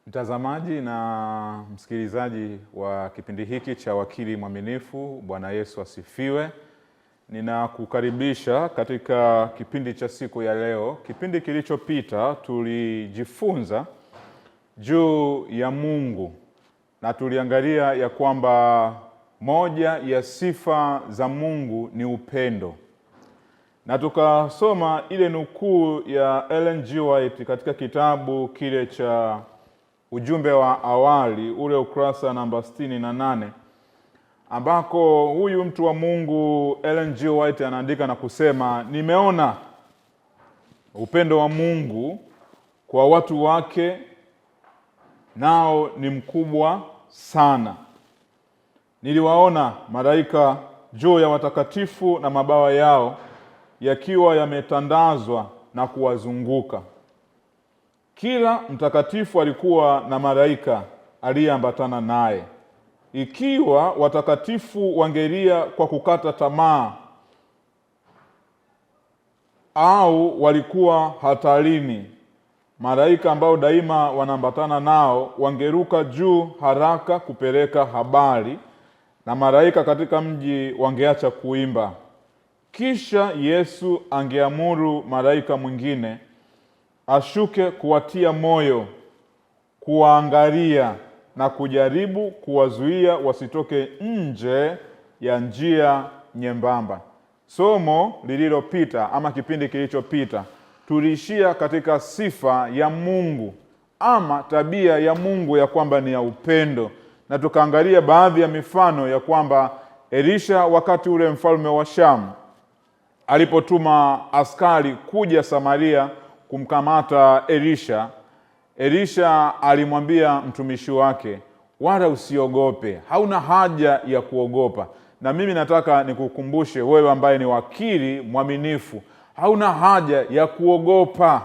Mtazamaji na msikilizaji wa kipindi hiki cha Wakili Mwaminifu, Bwana Yesu asifiwe. Ninakukaribisha katika kipindi cha siku ya leo. Kipindi kilichopita tulijifunza juu ya Mungu na tuliangalia ya kwamba moja ya sifa za Mungu ni upendo. Na tukasoma ile nukuu ya Ellen G. White katika kitabu kile cha Ujumbe wa Awali, ule ukurasa namba 68, ambako huyu mtu wa Mungu Ellen G. White anaandika na kusema, nimeona upendo wa Mungu kwa watu wake, nao ni mkubwa sana. Niliwaona malaika juu ya watakatifu na mabawa yao yakiwa yametandazwa na kuwazunguka. Kila mtakatifu alikuwa na malaika aliyeambatana naye. Ikiwa watakatifu wangelia kwa kukata tamaa au walikuwa hatarini, malaika ambao daima wanaambatana nao wangeruka juu haraka kupeleka habari, na malaika katika mji wangeacha kuimba. Kisha Yesu angeamuru malaika mwingine ashuke kuwatia moyo, kuwaangalia na kujaribu kuwazuia wasitoke nje ya njia nyembamba. Somo lililopita ama kipindi kilichopita tuliishia katika sifa ya Mungu ama tabia ya Mungu ya kwamba ni ya upendo, na tukaangalia baadhi ya mifano ya kwamba Elisha, wakati ule mfalme wa Shamu alipotuma askari kuja Samaria kumkamata Elisha alimwambia mtumishi wake, wala usiogope, hauna haja ya kuogopa. Na mimi nataka nikukumbushe wewe ambaye ni wakili mwaminifu, hauna haja ya kuogopa.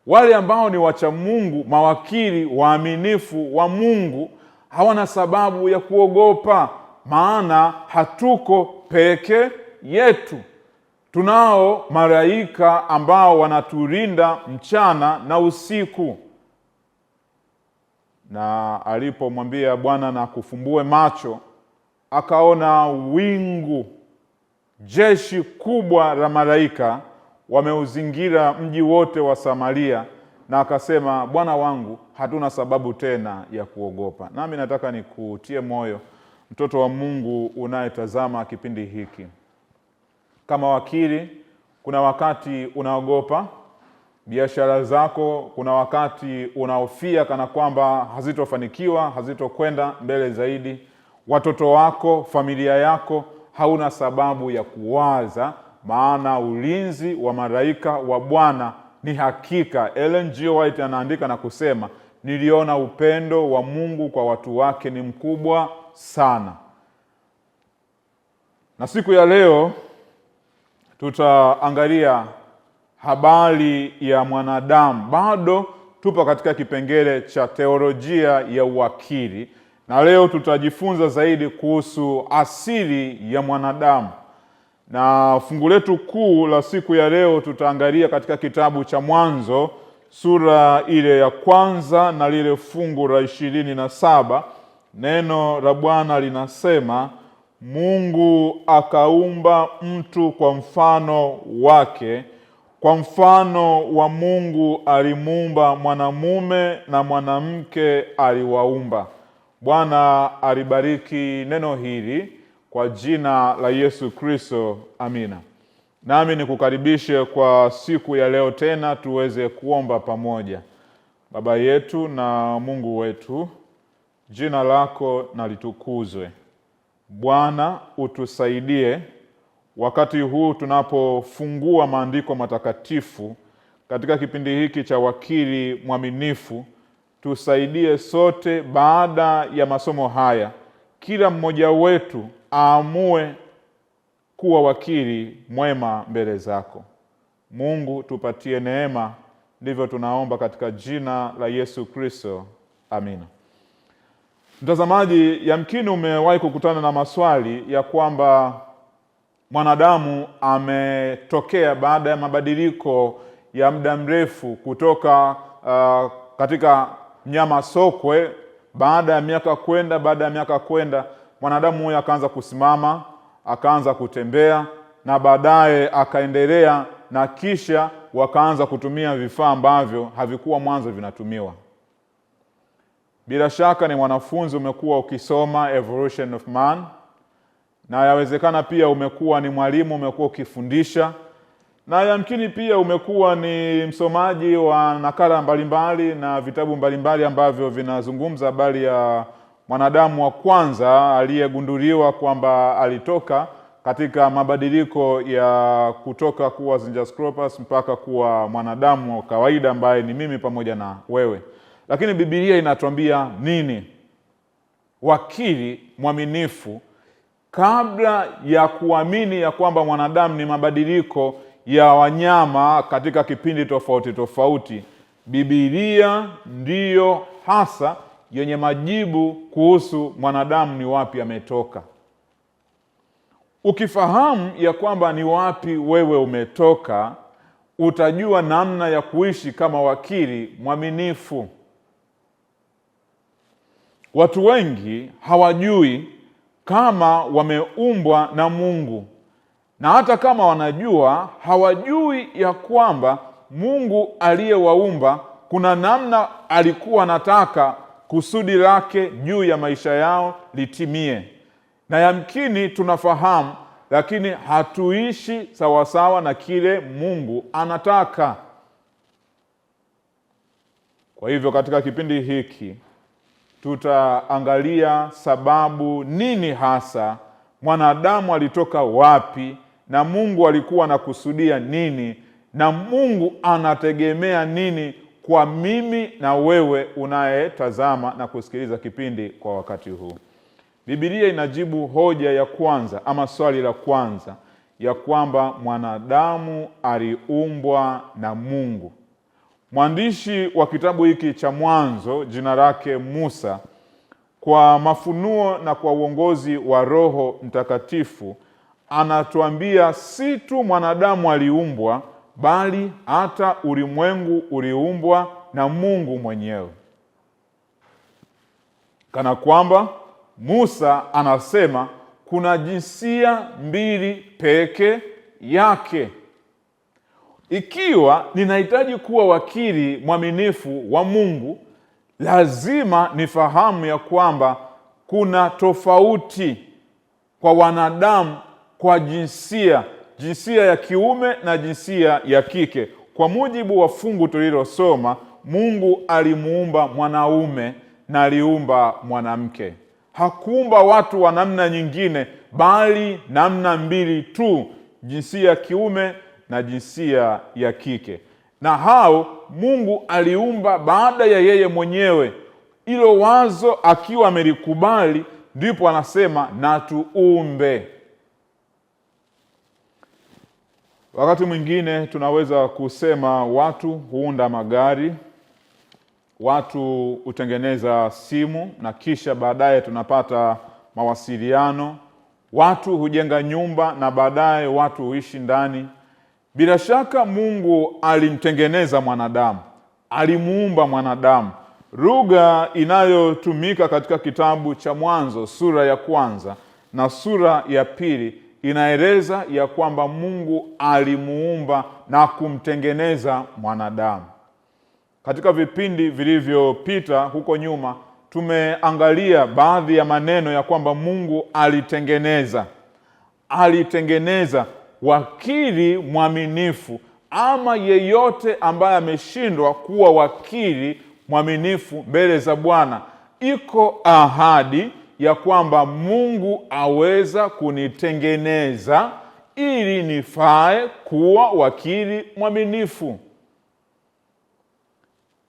Wale ambao ni wacha Mungu, mawakili waaminifu wa Mungu, hawana sababu ya kuogopa, maana hatuko peke yetu. Tunao malaika ambao wanatulinda mchana na usiku. Na alipomwambia Bwana na kufumbue macho, akaona wingu, jeshi kubwa la malaika wameuzingira mji wote wa Samaria, na akasema, Bwana wangu, hatuna sababu tena ya kuogopa. Nami nataka nikutie moyo, mtoto wa Mungu unayetazama kipindi hiki. Kama wakili, kuna wakati unaogopa biashara zako, kuna wakati unahofia kana kwamba hazitofanikiwa, hazitokwenda mbele zaidi. Watoto wako, familia yako, hauna sababu ya kuwaza, maana ulinzi wa malaika wa Bwana ni hakika. Ellen G. White anaandika na kusema, niliona upendo wa Mungu kwa watu wake ni mkubwa sana. Na siku ya leo tutaangalia habari ya mwanadamu. Bado tupo katika kipengele cha teolojia ya uwakili, na leo tutajifunza zaidi kuhusu asili ya mwanadamu. Na fungu letu kuu la siku ya leo tutaangalia katika kitabu cha Mwanzo, sura ile ya 1 na lile fungu la 27. Neno la Bwana linasema, Mungu akaumba mtu kwa mfano wake, kwa mfano wa Mungu alimuumba, mwanamume na mwanamke aliwaumba. Bwana alibariki neno hili kwa jina la Yesu Kristo, amina. Nami nikukaribishe kwa siku ya leo tena tuweze kuomba pamoja. Baba yetu na Mungu wetu, jina lako na litukuzwe. Bwana, utusaidie wakati huu tunapofungua maandiko matakatifu katika kipindi hiki cha Wakili Mwaminifu. Tusaidie sote, baada ya masomo haya, kila mmoja wetu aamue kuwa wakili mwema mbele zako. Mungu, tupatie neema. Ndivyo tunaomba katika jina la Yesu Kristo, amina. Mtazamaji, yamkini umewahi kukutana na maswali ya kwamba mwanadamu ametokea baada ya mabadiliko ya muda mrefu kutoka katika mnyama sokwe, baada ya miaka kwenda mwanadamu huyo akaanza kusimama, akaanza kutembea, na baadaye akaendelea, na kisha wakaanza kutumia vifaa ambavyo havikuwa mwanzo vinatumiwa. Bila shaka ni mwanafunzi umekuwa ukisoma Evolution of Man, na yawezekana pia umekuwa ni mwalimu, umekuwa ukifundisha, na yamkini pia umekuwa ni msomaji wa nakala mbalimbali na vitabu mbalimbali ambavyo vinazungumza habari ya mwanadamu wa kwanza aliyegunduliwa kwamba alitoka katika mabadiliko ya kutoka kuwa Zinjanthropus mpaka kuwa mwanadamu wa kawaida ambaye ni mimi pamoja na wewe. Lakini Biblia inatuambia nini? Wakili mwaminifu, kabla ya kuamini ya kwamba mwanadamu ni mabadiliko ya wanyama katika kipindi tofauti tofauti, Biblia ndiyo hasa yenye majibu kuhusu mwanadamu ni wapi ametoka. Ukifahamu ya kwamba ni wapi wewe umetoka, utajua namna ya kuishi kama wakili mwaminifu. Watu wengi hawajui kama wameumbwa na Mungu, na hata kama wanajua, hawajui ya kwamba Mungu aliyewaumba kuna namna alikuwa anataka kusudi lake juu ya maisha yao litimie. Na yamkini tunafahamu, lakini hatuishi sawasawa na kile Mungu anataka. Kwa hivyo katika kipindi hiki tutaangalia sababu nini hasa, mwanadamu alitoka wapi, na Mungu alikuwa anakusudia nini, na Mungu anategemea nini kwa mimi na wewe unayetazama na kusikiliza kipindi kwa wakati huu. Biblia inajibu hoja ya kwanza ama swali la kwanza ya kwamba mwanadamu aliumbwa na Mungu. Mwandishi wa kitabu hiki cha Mwanzo, jina lake Musa, kwa mafunuo na kwa uongozi wa Roho Mtakatifu, anatuambia si tu mwanadamu aliumbwa, bali hata ulimwengu uliumbwa na Mungu mwenyewe. Kana kwamba Musa anasema kuna jinsia mbili peke yake. Ikiwa ninahitaji kuwa wakili mwaminifu wa Mungu, lazima nifahamu ya kwamba kuna tofauti kwa wanadamu kwa jinsia ya kiume na jinsia ya kike. Kwa mujibu wa fungu tulilosoma, Mungu alimuumba mwanaume na aliumba mwanamke. Hakuumba watu wa namna nyingine, bali namna mbili tu, jinsia ya kiume na jinsia ya kike. Na hao Mungu aliumba baada ya yeye mwenyewe. Ilo wazo akiwa amelikubali, ndipo anasema na tuumbe. Wakati mwingine tunaweza kusema watu huunda magari, watu hutengeneza simu, na kisha baadaye tunapata mawasiliano. Watu hujenga nyumba na baadaye watu huishi ndani. Bila shaka Mungu alimtengeneza mwanadamu, alimuumba mwanadamu. Lugha inayotumika katika kitabu cha Mwanzo sura ya kwanza na sura ya pili inaeleza ya kwamba Mungu alimuumba na kumtengeneza mwanadamu. Katika vipindi vilivyopita huko nyuma, tumeangalia baadhi ya maneno ya kwamba Mungu alitengeneza wakili mwaminifu, ama yeyote ambaye ameshindwa kuwa wakili mwaminifu mbele za Bwana. Iko ahadi ya kwamba Mungu aweza kunitengeneza ili nifae kuwa wakili mwaminifu.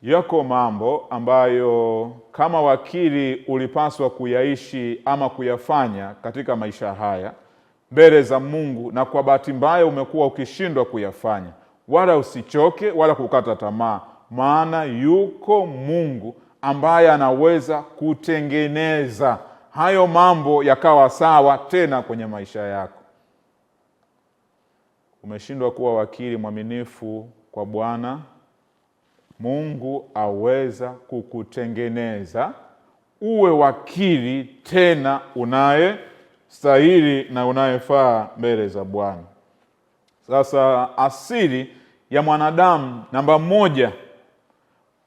Yako mambo ambayo kama wakili ulipaswa kuyaishi ama kuyafanya katika maisha haya mbele za Mungu, na kwa bahati mbaya umekuwa ukishindwa kuyafanya. Wala usichoke wala kukata tamaa, maana yuko Mungu ambaye anaweza kutengeneza hayo mambo yakawa sawa tena kwenye maisha yako. Umeshindwa kuwa wakili mwaminifu kwa Bwana, Mungu aweza kukutengeneza uwe wakili tena unayestahili na unayefaa mbele za Bwana. Sasa asili ya mwanadamu, namba moja,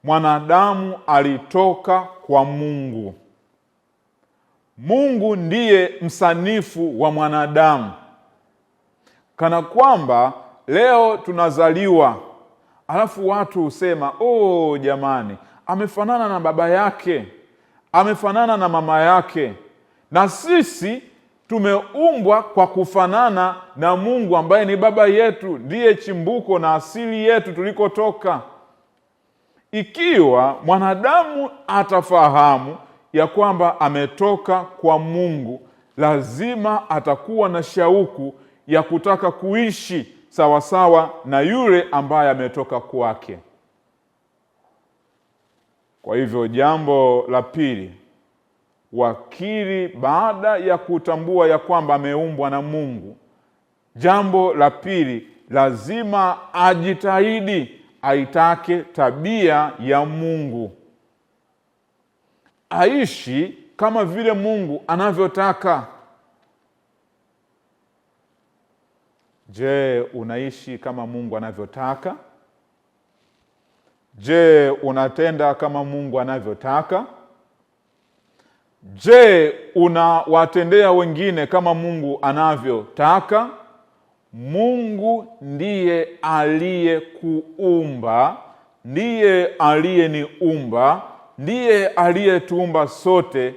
mwanadamu alitoka kwa Mungu. Mungu ndiye msanifu wa mwanadamu. Kana kwamba leo tunazaliwa, alafu watu husema, jamani, amefanana na baba yake, amefanana na mama yake. Na sisi tumeumbwa kwa kufanana na Mungu ambaye ni baba yetu, ndiye chimbuko na asili yetu tulikotoka. Ikiwa mwanadamu atafahamu ya kwamba ametoka kwa Mungu, lazima atakuwa na shauku ya kutaka kuishi sawasawa na yule ambaye ametoka kwake. Kwa hivyo jambo la pili, wakili baada ya kutambua ya kwamba ameumbwa na Mungu, jambo la pili, lazima ajitahidi aitake tabia ya Mungu, aishi kama vile Mungu anavyotaka. Je, unaishi kama Mungu anavyotaka? Je, unatenda kama Mungu anavyotaka? Je, unawatendea wengine kama Mungu anavyotaka? Mungu ndiye aliyekuumba, ndiye aliyeniumba, ndiye aliyetuumba sote,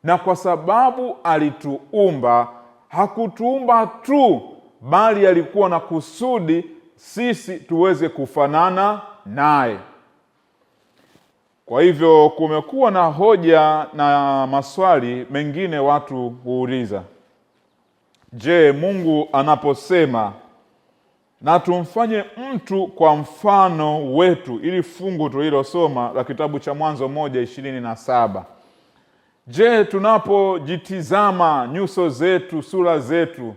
na kwa sababu alituumba, hakutuumba tu, bali alikuwa na kusudi sisi tuweze kufanana naye. Kwa hivyo kumekuwa na hoja na maswali mengine watu huuliza. Je, Mungu anaposema na tumfanye mtu kwa mfano wetu, ili fungu tulilosoma la kitabu cha Mwanzo 1:27, je, tunapojitizama nyuso zetu, sura zetu,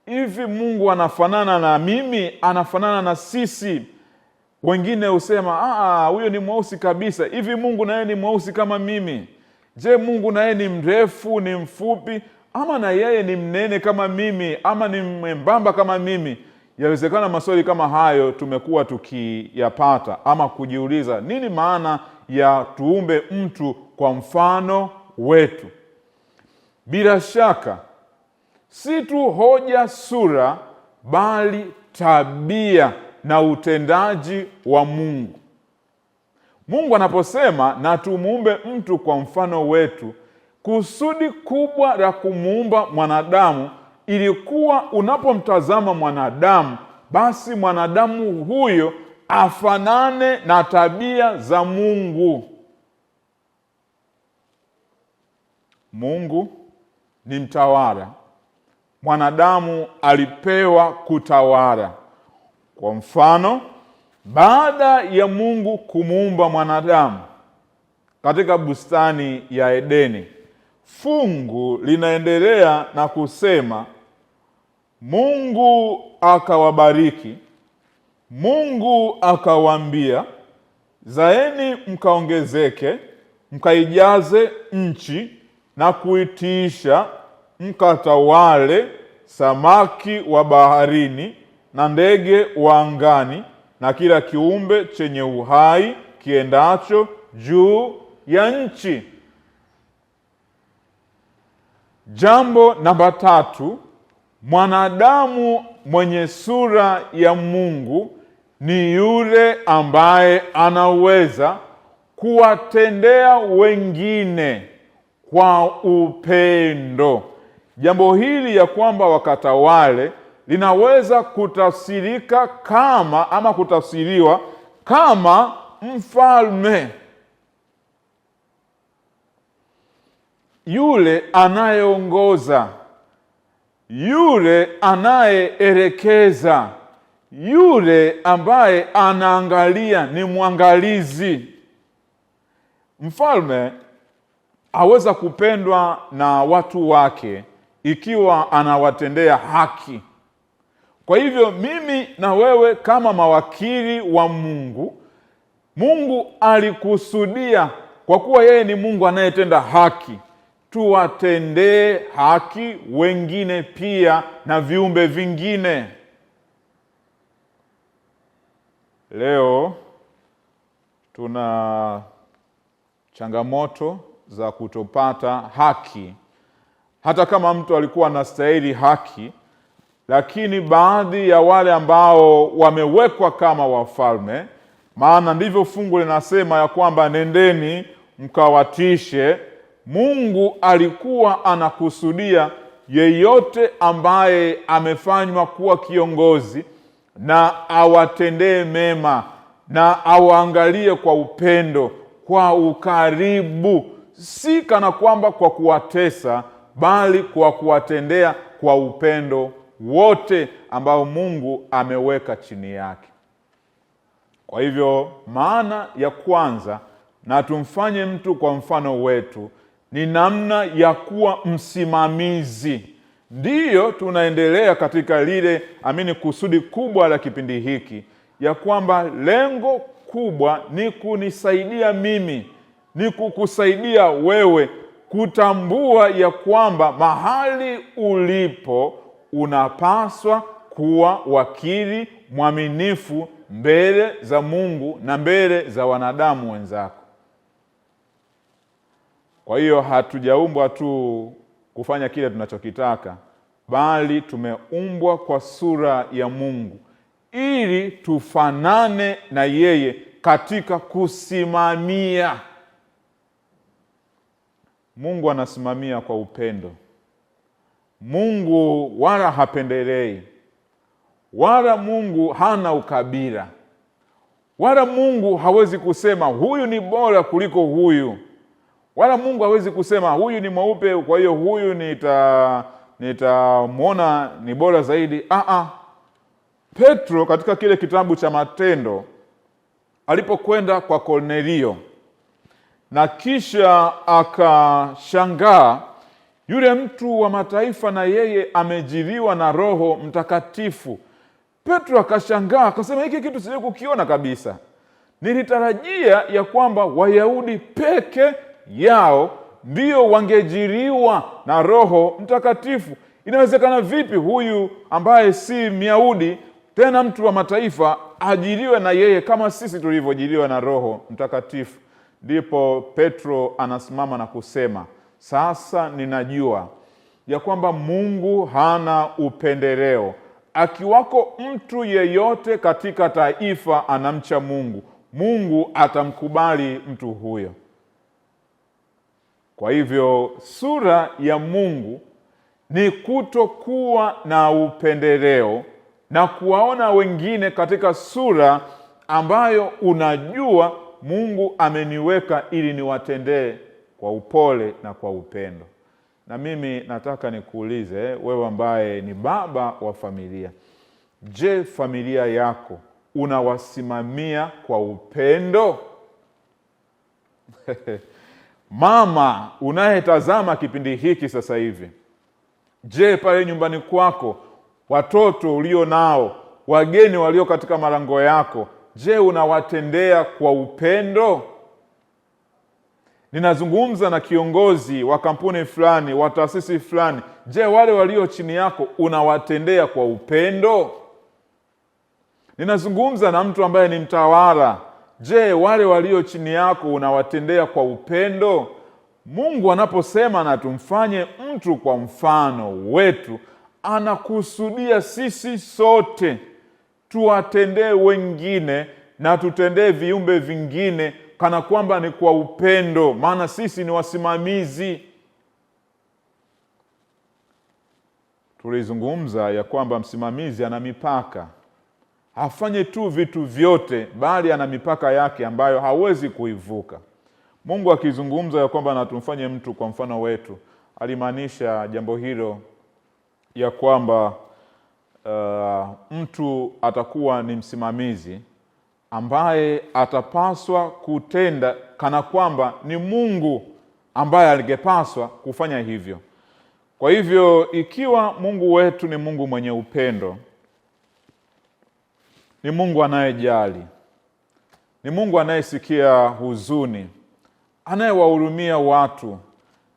hivi Mungu anafanana na mimi? Anafanana na sisi? Wengine husema huyo ni mweusi kabisa. Hivi Mungu naye ni mweusi kama mimi? Je, Mungu naye ni mrefu, ni mfupi, ama na yeye ni mnene kama mimi, ama ni mwembamba kama mimi? Yawezekana maswali kama hayo tumekuwa tukiyapata ama kujiuliza, nini maana ya tuumbe mtu kwa mfano wetu? Bila shaka si tu hoja sura, bali tabia na utendaji wa Mungu. Mungu anaposema na tumuumbe mtu kwa mfano wetu, kusudi kubwa la kumuumba mwanadamu ilikuwa unapomtazama mwanadamu, basi mwanadamu huyo afanane na tabia za Mungu. Mungu ni mtawala, mwanadamu alipewa kutawala. Kwa mfano, baada ya Mungu kumuumba mwanadamu katika bustani ya Edeni, fungu linaendelea na kusema, Mungu akawabariki, Mungu akawaambia, zaeni mkaongezeke, mkaijaze nchi na kuitiisha, mkatawale samaki wa baharini na ndege wa angani na kila kiumbe chenye uhai kiendacho juu ya nchi. Jambo namba 3, mwanadamu mwenye sura ya Mungu ni yule ambaye anaweza kuwatendea wengine kwa upendo. Jambo hili ya kwamba wakatawale linaweza kutafsirika kama ama kutafsiriwa kama mfalme, yule anayeongoza, yule anayeelekeza, yule ambaye anaangalia, ni mwangalizi. Mfalme aweza kupendwa na watu wake ikiwa anawatendea haki. Kwa hivyo mimi na wewe kama mawakili wa Mungu, Mungu alikusudia, kwa kuwa yeye ni Mungu anayetenda haki, tuwatendee haki wengine pia na viumbe vingine. Leo tuna changamoto za kutopata haki, hata kama mtu alikuwa anastahili haki. Lakini baadhi ya wale ambao wamewekwa kama wafalme, maana ndivyo fungu linasema ya kwamba nendeni mkawatishe, Mungu alikuwa anakusudia yeyote ambaye amefanywa kuwa kiongozi na awatendee mema na awaangalie kwa upendo, kwa ukaribu, si kana kwamba kwa kuwatesa, bali kwa kuwatendea kwa upendo wote ambao Mungu ameweka chini yake. Kwa hivyo maana ya kwanza, na tumfanye mtu kwa mfano wetu, ni namna ya kuwa msimamizi. Ndiyo tunaendelea katika lile kusudi kubwa la kipindi hiki, ya kwamba lengo kubwa ni kunisaidia mimi, ni kukusaidia wewe kutambua ya kwamba mahali ulipo unapaswa kuwa wakili mwaminifu mbele za Mungu na mbele za wanadamu wenzako. Kwa hiyo hatujaumbwa tu kufanya kile tunachokitaka, bali tumeumbwa kwa sura ya Mungu ili tufanane na yeye katika kusimamia. Mungu anasimamia kwa upendo. Mungu wala hapendelei, wala Mungu hana ukabila, wala Mungu hawezi kusema huyu ni bora kuliko huyu, wala Mungu hawezi kusema huyu ni mweupe kwa hiyo huyu nitamwona ni bora zaidi. Petro katika kile kitabu cha Matendo alipokwenda kwa Kornelio na kisha akashangaa yule mtu wa mataifa na yeye amejiliwa na Roho Mtakatifu, Petro akashangaa, akasema hiki kitu sijawahi kukiona kabisa. Nilitarajia ya kwamba Wayahudi peke yao ndio wangejiliwa na Roho Mtakatifu. Inawezekana vipi huyu ambaye si Myahudi tena mtu wa mataifa ajiliwe na yeye kama sisi tulivyojiliwa na Roho Mtakatifu? Ndipo Petro anasimama na kusema, sasa ninajua ya kwamba Mungu hana upendeleo. Akiwako mtu yeyote katika taifa anamcha Mungu, Mungu atamkubali mtu huyo. Kwa hivyo sura ya Mungu ni kutokuwa na upendeleo na kuwaona wengine katika sura ambayo unajua Mungu ameniweka ili niwatendee kwa upole na kwa upendo. Na mimi nataka nikuulize wewe ambaye ni baba wa familia, je, familia yako unawasimamia kwa upendo? Mama unayetazama kipindi hiki sasa hivi, je, pale nyumbani kwako watoto ulio nao, wageni walio katika malango yako, je, unawatendea kwa upendo? Ninazungumza na kiongozi wa kampuni fulani, wa taasisi fulani, je, wale walio chini yako unawatendea kwa upendo? Ninazungumza na mtu ambaye ni mtawala, je, wale walio chini yako unawatendea kwa upendo? Mungu anaposema na tumfanye mtu kwa mfano wetu, anakusudia sisi sote tuwatendee wengine na tutendee viumbe vingine kana kwamba ni kwa upendo, maana sisi ni wasimamizi. Tulizungumza ya kwamba msimamizi ana mipaka. Hafanye tu vitu vyote, bali ana mipaka yake ambayo hawezi kuivuka. Mungu akizungumza ya kwamba na tumfanye mtu kwa mfano wetu, alimaanisha jambo hilo ya kwamba mtu atakuwa ni msimamizi ambaye atapaswa kutenda kana kwamba ni Mungu ambaye alingepaswa kufanya hivyo. Kwa hivyo ikiwa Mungu wetu ni Mungu mwenye upendo, ni Mungu anayejali, ni Ni Mungu anayesikia huzuni, anayewahurumia watu.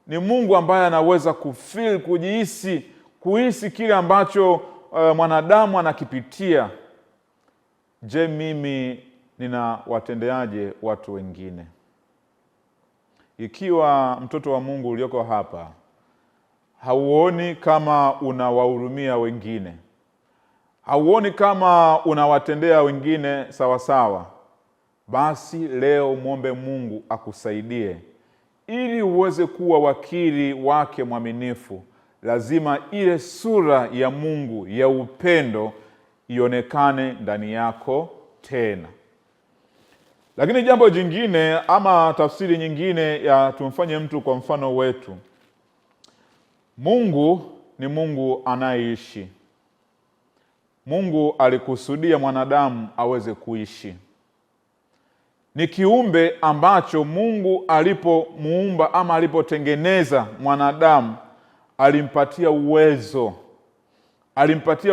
Ni Mungu ambaye anaweza kuhisi kile ambacho mwanadamu anakipitia. Je, mimi ninawatendeaje watu wengine? Ikiwa mtoto wa Mungu ulioko hapa hauoni kama unawahurumia wengine, hauoni kama unawatendea wengine sawa sawa, basi leo muombe Mungu akusaidie ili uweze kuwa wakili wake mwaminifu. Lazima ile sura ya Mungu ya upendo ionekane ndani yako tena. Lakini jambo jingine ama tafsiri nyingine ya tumfanye mtu kwa mfano wetu, Mungu ni Mungu anayeishi. Mungu alikusudia mwanadamu aweze kuishi. Ni kiumbe ambacho Mungu alipomuumba ama alipotengeneza mwanadamu alimpatia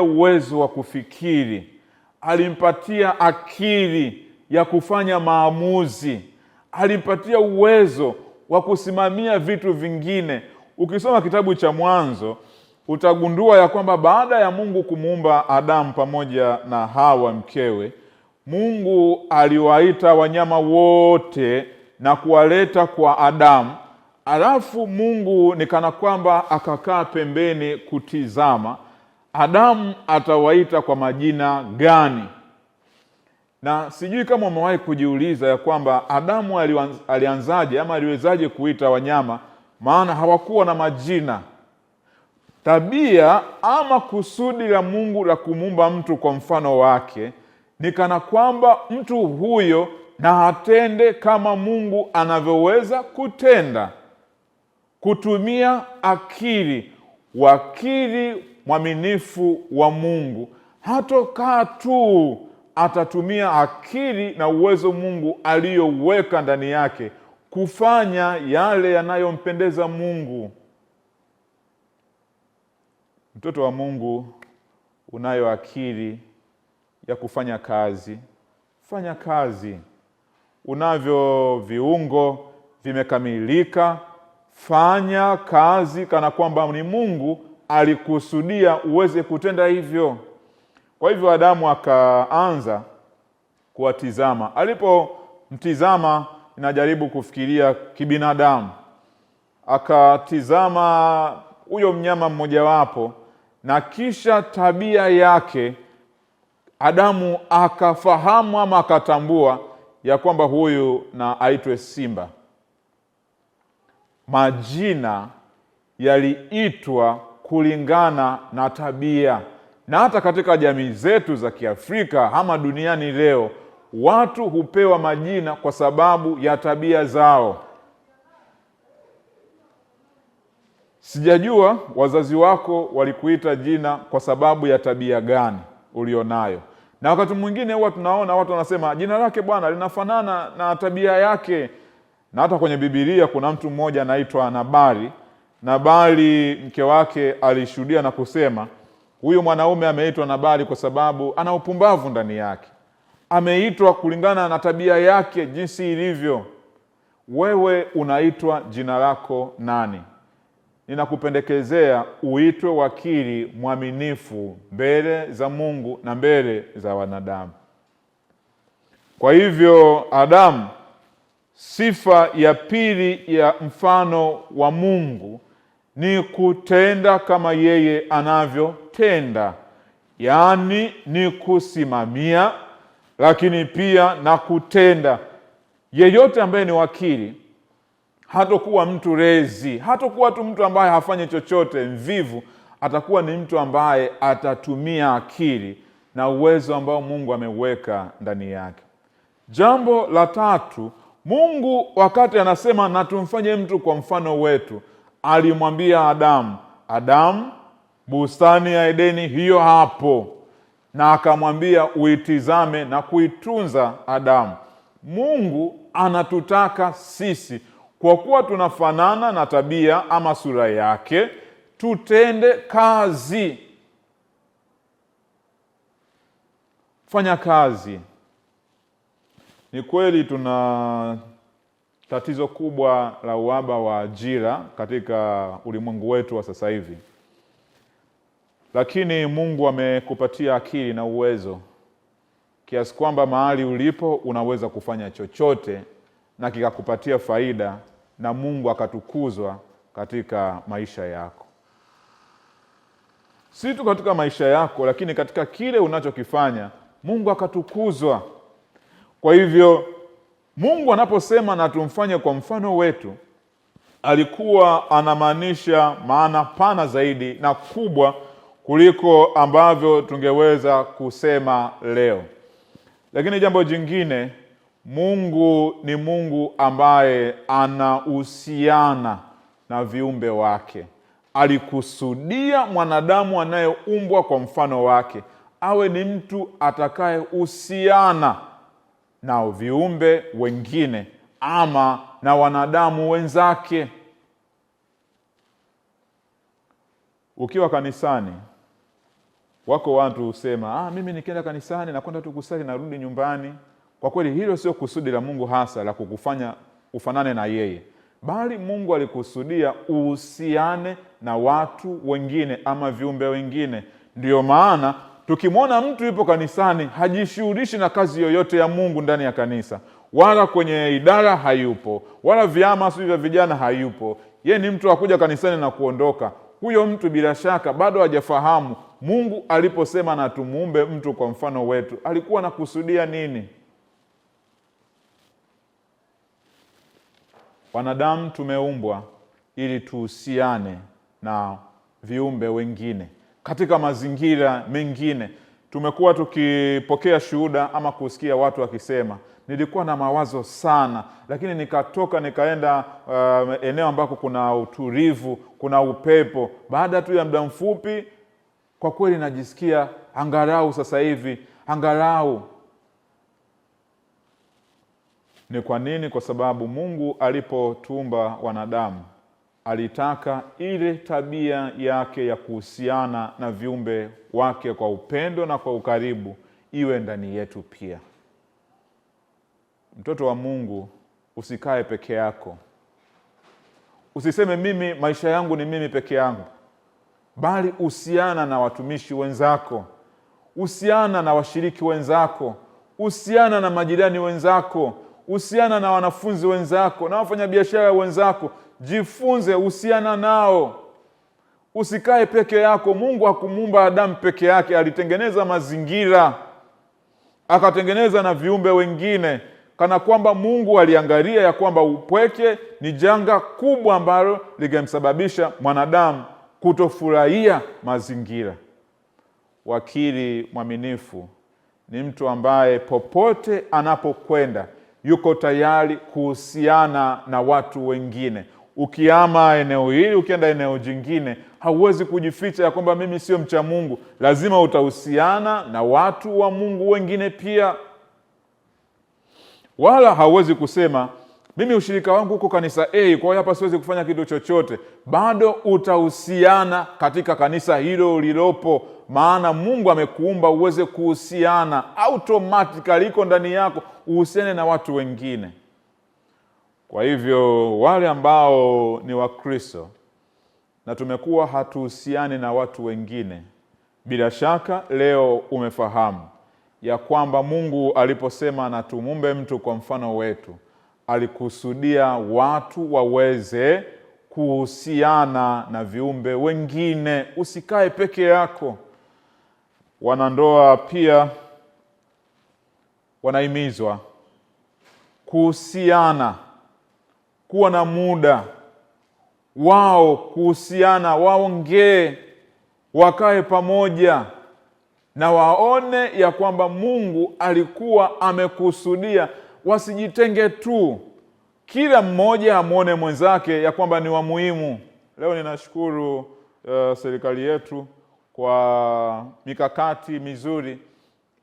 uwezo wa kufikiri, alimpatia akili ya kufanya maamuzi, alimpatia uwezo wa kusimamia vitu vingine. Ukisoma kitabu cha Mwanzo utagundua ya kwamba baada ya Mungu kumuumba Adamu pamoja na Hawa mkewe, Mungu aliwaita wanyama wote na kuwaleta kwa Adamu. Alafu Mungu ni kana kwamba akakaa pembeni kutizama Adamu atawaita kwa majina gani. Na sijui kama umewahi kujiuliza ya kwamba Adamu alianzaje ama aliwezaje kuita wanyama, maana hawakuwa na majina. Tabia ama kusudi la Mungu la kumuumba mtu kwa mfano wake ni kana kwamba mtu huyo na atende kama Mungu anavyoweza kutenda, kutumia akili. Wakili mwaminifu wa Mungu hatokaa tu, atatumia akili na uwezo Mungu aliyoweka ndani yake kufanya yale yanayompendeza Mungu. Mtoto wa Mungu, unayo akili ya kufanya kazi, fanya kazi. Unavyo viungo vimekamilika, fanya kazi kana kwamba ni Mungu alikusudia uweze kutenda hivyo. Kwa hivyo Adamu akaanza kuwatizama. Alipomtizama, inajaribu kufikiria kibinadamu, akatizama huyo mnyama mmojawapo na kisha tabia yake. Adamu akafahamu ama akatambua ya kwamba huyu na aitwe simba. Majina yaliitwa kulingana na tabia. Na hata katika jamii zetu za Kiafrika ama duniani leo, watu hupewa majina kwa sababu ya tabia zao. Sijajua wazazi wako walikuita jina kwa sababu ya tabia gani ulionayo. Na wakati mwingine huwa tunaona watu wanasema jina lake bwana linafanana na tabia yake. Na hata kwenye Biblia kuna mtu mmoja anaitwa Nabali. Nabali mke wake alishuhudia na kusema huyu mwanaume ameitwa Nabali kwa sababu ana upumbavu ndani yake. Ameitwa kulingana na tabia yake jinsi ilivyo. Wewe unaitwa jina lako nani? Ninakupendekezea uitwe wakili mwaminifu mbele za Mungu na mbele za wanadamu. Kwa hivyo Adamu, sifa ya pili ya mfano wa Mungu ni kutenda kama yeye anavyotenda. Yaani ni kusimamia, lakini pia na kutenda. Yeyote ambaye ni wakili hatakuwa mtu rezi, hatakuwa tu mtu ambaye hafanyi chochote, mvivu. Atakuwa ni mtu ambaye atatumia akili na uwezo ambao Mungu ameweka ndani yake. Jambo la tatu, Mungu wakati anasema na tumfanye mtu kwa mfano wetu, alimwambia Adamu, Adamu, bustani ya Edeni hiyo hapo, na akamwambia uitizame na kuitunza Adamu. Mungu anatutaka sisi, kwa kuwa tunafanana na tabia ama sura yake, tutende kazi. Fanya kazi. Ni kweli tuna tatizo kubwa la uhaba wa ajira katika ulimwengu wetu wa sasa hivi. Lakini Mungu amekupatia akili na uwezo kiasi kwamba mahali ulipo unaweza kufanya chochote na kikakupatia faida na Mungu akatukuzwa katika maisha yako. Si tu katika maisha yako, lakini katika kile unachokifanya Mungu akatukuzwa. Kwa hivyo Mungu anaposema na tumfanye kwa mfano wetu, alikuwa anamaanisha maana pana zaidi na kubwa kuliko ambavyo tungeweza kusema leo. Lakini jambo jingine, Mungu ni Mungu ambaye anahusiana na viumbe wake. Alikusudia mwanadamu anayeumbwa kwa mfano wake awe ni mtu atakayehusiana na viumbe wengine ama na wanadamu wenzake. Ukiwa kanisani, wako watu husema, mimi nikienda kanisani na kwenda tu kusali narudi nyumbani. Kwa kweli hilo sio kusudi la Mungu hasa la kukufanya ufanane na yeye. Bali Mungu alikusudia uhusiane na watu wengine ama viumbe wengine. Ndiyo maana tukimwona mtu yupo kanisani hajishughulishi na kazi yoyote ya Mungu ndani ya kanisa, wala kwenye idara hayupo, wala vyama vya vijana hayupo, yeye ni mtu akuja kanisani na kuondoka, huyo mtu bila shaka bado hajafahamu Mungu aliposema na tumuumbe mtu kwa mfano wetu alikuwa anakusudia nini. Wanadamu tumeumbwa ili tuhusiane na viumbe wengine. Katika mazingira mengine tumekuwa tukipokea shuhuda ama kusikia watu wakisema, nilikuwa na mawazo sana, lakini nikatoka nikaenda eneo ambako kuna utulivu, kuna upepo. Baada tu ya muda mfupi, kwa kweli najisikia angalau sasa hivi, angalau. Ni kwa nini? Kwa sababu Mungu alipotuumba wanadamu alitaka ile tabia yake ya kuhusiana na viumbe wake kwa upendo na kwa ukaribu iwe ndani yetu pia. Mtoto wa Mungu, usikae peke yako. Usiseme mimi maisha yangu ni mimi peke yangu. Bali uhusiana na watumishi wenzako, uhusiana na washiriki wenzako, uhusiana na majirani wenzako, uhusiana na wanafunzi wenzako na wafanyabiashara wenzako. Jifunze uhusiana nao. Usikae peke yako. Mungu hakumuumba Adamu peke yake, alitengeneza mazingira, akatengeneza na viumbe wengine, kana kwamba Mungu aliangalia ya kwamba upweke ni janga kubwa ambalo lingemsababisha mwanadamu kutofurahia mazingira. Wakili mwaminifu ni mtu ambaye popote anapokwenda yuko tayari kuhusiana na watu wengine. Ukihama eneo hili ukienda eneo jingine, hauwezi kujificha ya kwamba mimi sio mcha Mungu. Lazima utahusiana na watu wa Mungu wengine pia. Wala hauwezi kusema mimi ushirika wangu huko kanisa kwa hiyo hapa siwezi kufanya kitu chochote. Bado utahusiana katika kanisa hilo ulilopo, maana Mungu amekuumba uweze kuhusiana. Automatically iko ndani yako uhusiane na watu wengine. Kwa hivyo wale ambao ni Wakristo na tumekuwa hatuhusiani na watu wengine, bila shaka leo umefahamu ya kwamba Mungu aliposema na tumuumbe mtu kwa mfano wetu, alikusudia watu waweze kuhusiana na viumbe wengine. Usikae peke yako. Wanandoa pia wanahimizwa kuhusiana, kuwa na muda wao kuhusiana, waongee, wakae pamoja na waone ya kwamba Mungu alikuwa amekusudia. Wasijitenge tu, kila mmoja amuone mwenzake ya kwamba ni wa muhimu. Leo ninashukuru serikali yetu kwa mikakati mizuri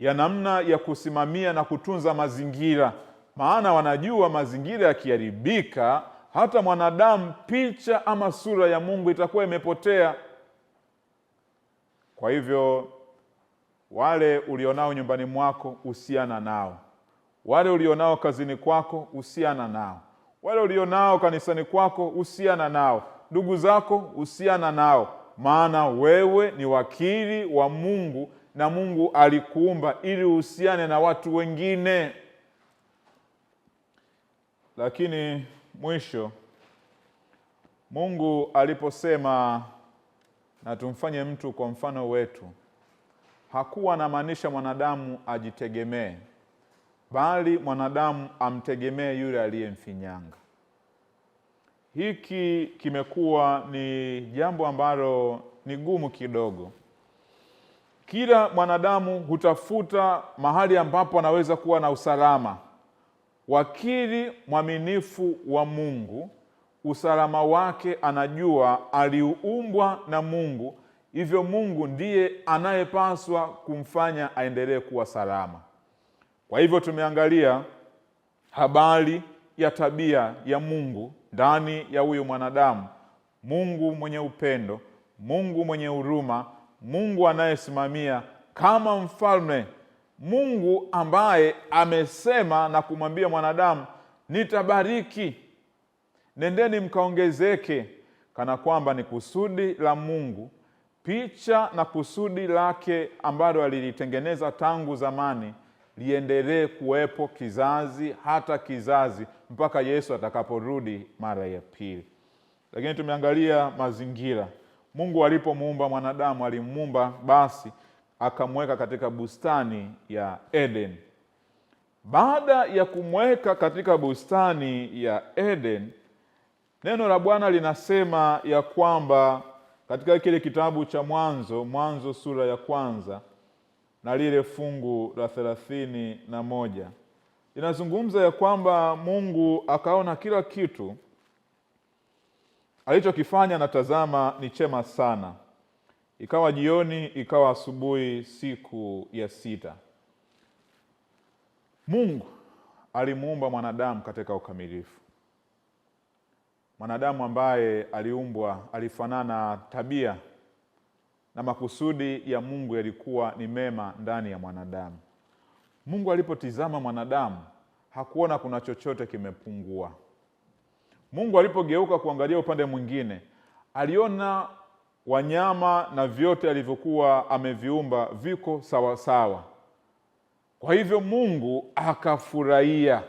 ya namna ya kusimamia na kutunza mazingira, maana wanajua mazingira yakiharibika, hata mwanadamu picha ama sura ya Mungu itakuwa imepotea. Kwa hivyo wale ulionao nyumbani mwako, uhusiana nao. Wale ulionao kazini kwako, husiana nao. Wale ulionao kanisani kwako, husiana nao. Ndugu zako, husiana nao, maana wewe ni wakili wa Mungu na Mungu alikuumba ili uhusiane na watu wengine. Lakini mwisho, Mungu aliposema na tumfanye mtu kwa mfano wetu, hakuwa anamaanisha mwanadamu ajitegemee, bali mwanadamu amtegemee yule aliyemfinyanga. Hiki kimekuwa ni jambo ambalo ni gumu kidogo. Kila mwanadamu hutafuta mahali ambapo anaweza kuwa na usalama. Wakili mwaminifu wa Mungu, usalama wake anajua aliumbwa na Mungu, hivyo Mungu ndiye anayepaswa kumfanya aendelee kuwa salama. Kwa hivyo tumeangalia habari ya tabia ya Mungu ndani ya huyu mwanadamu. Mungu mwenye upendo, Mungu mwenye huruma, Mungu anayesimamia kama mfalme, Mungu ambaye amesema na kumwambia mwanadamu, nitabariki, nendeni mkaongezeke, kana kwamba ni kusudi la Mungu, picha na kusudi lake ambalo alilitengeneza tangu zamani, liendelee kuwepo kizazi hata kizazi mpaka Yesu atakaporudi mara ya pili. Lakini tumeangalia mazingira. Mungu alipomuumba mwanadamu, alimuumba basi akamweka katika bustani ya Eden. Baada ya kumweka katika bustani ya Eden, neno la Bwana linasema ya kwamba katika kile kitabu cha Mwanzo sura ya 1 na lile fungu la 31, inazungumza ya kwamba Mungu akaona kila kitu alichokifanya na tazama ni chema sana. Ikawa jioni, ikawa asubuhi, siku ya 6. Mungu alimuumba mwanadamu katika ukamilifu. Mwanadamu ambaye aliumbwa alifanana tabia na makusudi ya Mungu yalikuwa ni mema ndani ya mwanadamu. Mungu alipotizama mwanadamu hakuona kuna chochote kimepungua. Mungu alipogeuka kuangalia upande mwingine, aliona wanyama na vyote alivyokuwa ameviumba viko sawa sawa. Kwa hivyo Mungu akafurahia.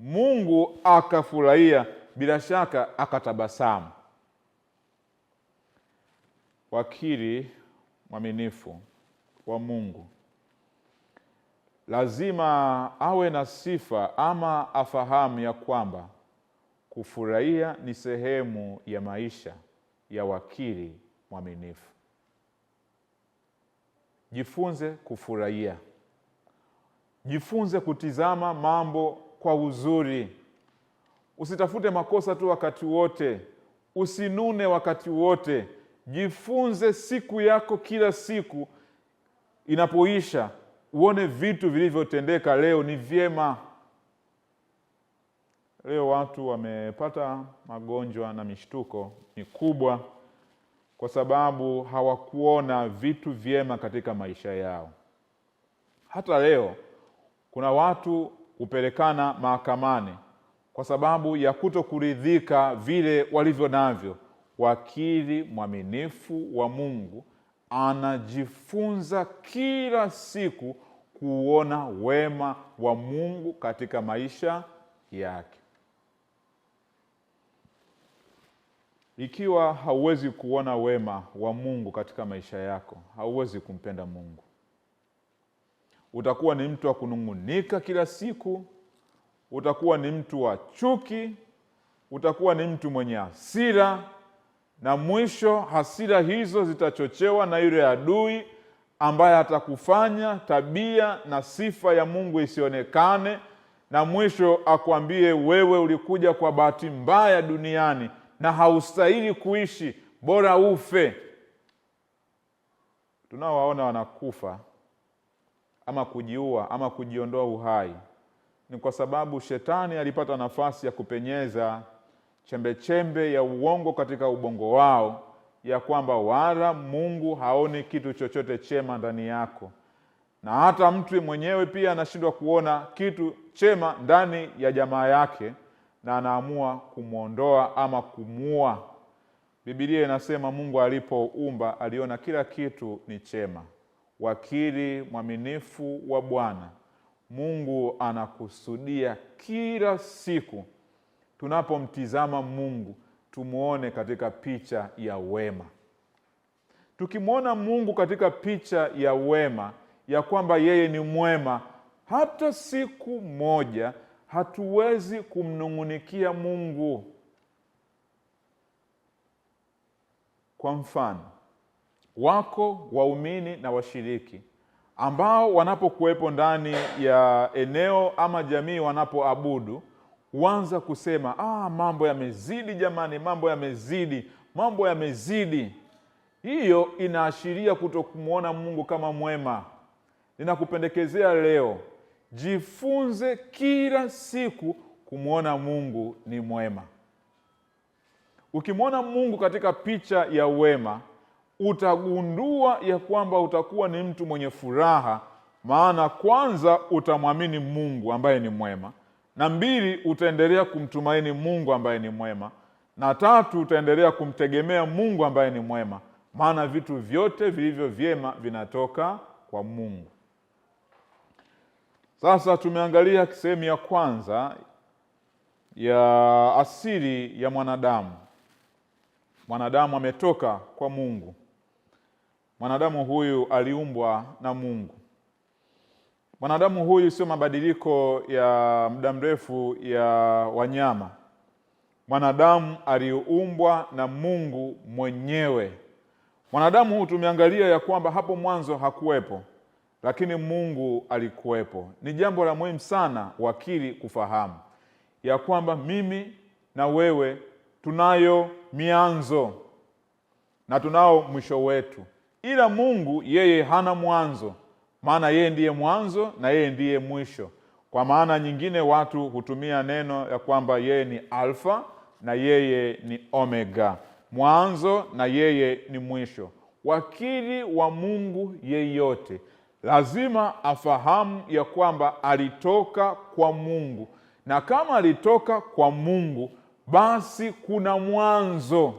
Mungu akafurahia, bila shaka akatabasamu. Wakili mwaminifu wa Mungu lazima awe na sifa ama afahamu ya kwamba kufurahia ni sehemu ya maisha ya wakili mwaminifu. Jifunze kufurahia. Jifunze kutizama mambo kwa uzuri. Usitafute makosa tu wakati wote. Usinune wakati wote. Jifunze siku yako kila siku inapoisha, uone vitu vilivyotendeka leo ni vyema. Leo watu wamepata magonjwa na mishtuko mikubwa kwa sababu hawakuona vitu vyema katika maisha yao. Hata leo kuna watu hupelekana mahakamani kwa sababu ya kutokuridhika vile walivyo navyo. Wakili mwaminifu wa Mungu anajifunza kila siku kuona wema wa Mungu katika maisha yake. Ikiwa hauwezi kuona wema wa Mungu katika maisha yako, hauwezi kumpenda Mungu. Utakuwa ni mtu wa kunung'unika kila siku, utakuwa ni mtu wa chuki, utakuwa ni mtu mwenye hasira, na mwisho hasira hizo zitachochewa na yule adui ambaye atakufanya tabia na sifa ya Mungu isionekane, na mwisho akwambie wewe ulikuja kwa bahati mbaya duniani na haustahili kuishi, bora ufe. Tunaowaona wanakufa ama kujiua ama kujiondoa uhai ni kwa sababu shetani alipata nafasi ya kupenyeza chembe ya uongo katika ubongo wao, ya kwamba wala Mungu haoni kitu chochote chema ndani yako. na hata mtu mwenyewe pia anashindwa kuona kitu chema ndani ya jamaa yake na anaamua kumwondoa ama kumuua. Biblia inasema Mungu alipoumba aliona kila kitu ni chema. Wakili mwaminifu wa Bwana, Mungu anakusudia kila siku tunapomtizama Mungu tumuone katika picha ya wema. Tukimwona Mungu katika picha ya wema, ya kwamba yeye ni mwema, hata siku moja hatuwezi kumnung'unikia Mungu. Kwa mfano, wako waumini na washiriki ambao wanapokuwepo ndani ya eneo ama jamii wanapoabudu, huanza kusema, mambo yamezidi jamani, mambo yamezidi. Hiyo inaashiria kutokumuona Mungu kama mwema. Ninakupendekezea leo, jifunze kila siku kumuona Mungu ni mwema. Ukimwona Mungu katika picha ya wema, utagundua ya kwamba utakuwa ni mtu mwenye furaha, maana kwanza utamwamini Mungu ambaye ni mwema, na mbili, utaendelea kumtumaini Mungu ambaye ni mwema, na tatu, utaendelea kumtegemea Mungu ambaye ni mwema, maana vitu vyote vilivyo vyema vinatoka kwa Mungu. Sasa tumeangalia sehemu ya kwanza ya asili ya mwanadamu. Mwanadamu ametoka kwa Mungu. Mwanadamu huyu aliumbwa na Mungu. Mwanadamu huyu sio mabadiliko ya muda mrefu ya wanyama. Mwanadamu aliumbwa na Mungu mwenyewe. Mwanadamu huyu tumeangalia ya kwamba hapo mwanzo hakuwepo, lakini Mungu alikuwepo. Ni jambo la muhimu sana wakili kufahamu ya kwamba mimi na wewe tunayo mianzo na tunao mwisho wetu, ila Mungu yeye hana mwanzo, maana yeye ndiye mwanzo na yeye ndiye mwisho. Kwa maana nyingine watu hutumia neno ya kwamba yeye ni alfa na yeye ni omega, mwanzo na yeye ni mwisho. Wakili wa Mungu yeyote lazima afahamu ya kwamba alitoka kwa Mungu, na kama alitoka kwa Mungu basi kuna mwanzo.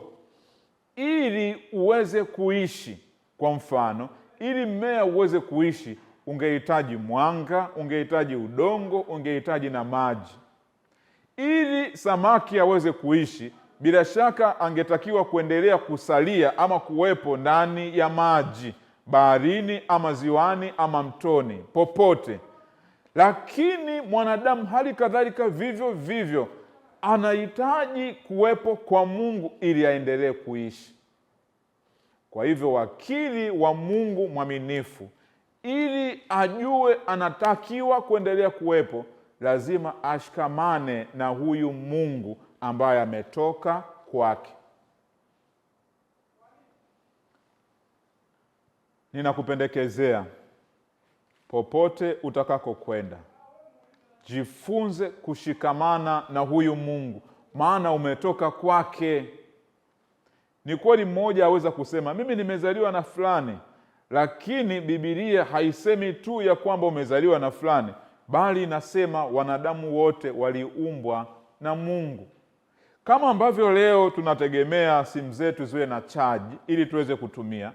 Ili uweze kuishi, kwa mfano, ili mmea uweze kuishi, ungehitaji mwanga, ungehitaji udongo, ungehitaji na maji. Ili samaki aweze kuishi, bila shaka angetakiwa kuendelea kusalia ama kuwepo ndani ya maji, baharini ama ziwani ama mtoni, popote. Lakini mwanadamu hali kadhalika vivyo vivyo anahitaji kuwepo kwa Mungu ili aendelee kuishi. Kwa hivyo wakili wa Mungu mwaminifu, ili ajue anatakiwa kuendelea kuwepo, lazima ashikamane na huyu Mungu ambaye ametoka kwake. Ninakupendekezea, popote utakako kwenda, jifunze kushikamana na huyu Mungu, maana umetoka kwake. Ni kweli mmoja aweza kusema, mimi nimezaliwa na fulani, lakini Biblia haisemi tu ya kwamba umezaliwa na fulani, bali inasema wanadamu wote waliumbwa na Mungu. Kama ambavyo leo tunategemea simu zetu ziwe na charge ili tuweze kutumia,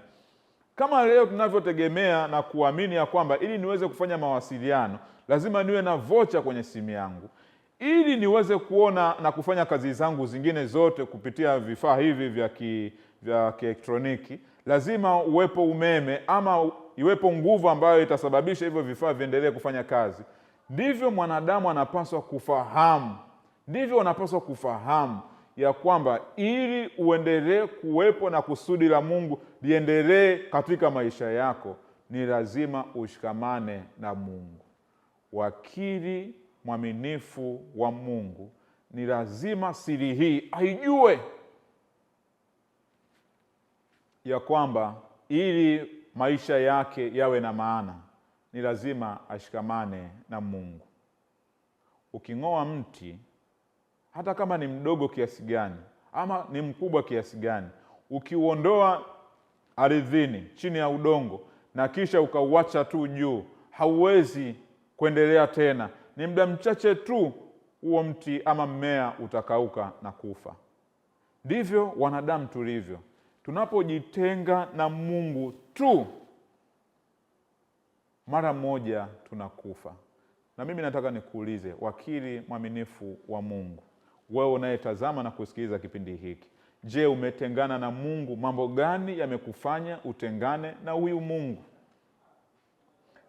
kama leo tunavyotegemea na kuamini ya kwamba ili niweze kufanya mawasiliano lazima niwe na vocha kwenye simu yangu, ili niweze kuona na kufanya kazi zangu zingine zote kupitia vifaa hivi vya kielektroniki, lazima uwepo umeme ama iwepo nguvu ambayo itasababisha hivyo vifaa viendelee kufanya kazi. Ndivyo mwanadamu anapaswa kufahamu. Ndivyo unapaswa kufahamu ya kwamba ili uendelee kuwepo na kusudi la Mungu liendelee katika maisha yako, ni lazima ushikamane na Mungu. Wakili mwaminifu wa Mungu ni lazima siri hii aijue, ya kwamba ili maisha yake yawe na maana, ni lazima ashikamane na Mungu. Uking'oa mti, hata kama ni mdogo kiasi gani ama ni mkubwa kiasi gani, ukiuondoa ardhini chini ya udongo na kisha ukauacha tu juu, hauwezi kuendelea tena. Ni muda mchache tu huo mti ama mmea utakauka na kufa. Ndivyo wanadamu tulivyo. Tunapojitenga na Mungu tu, mara moja tunakufa. Na mimi nataka nikuulize, wakili mwaminifu wa Mungu, wewe unayetazama na kusikiliza kipindi hiki, je, umetengana na Mungu? Mambo gani yamekufanya utengane na huyu Mungu?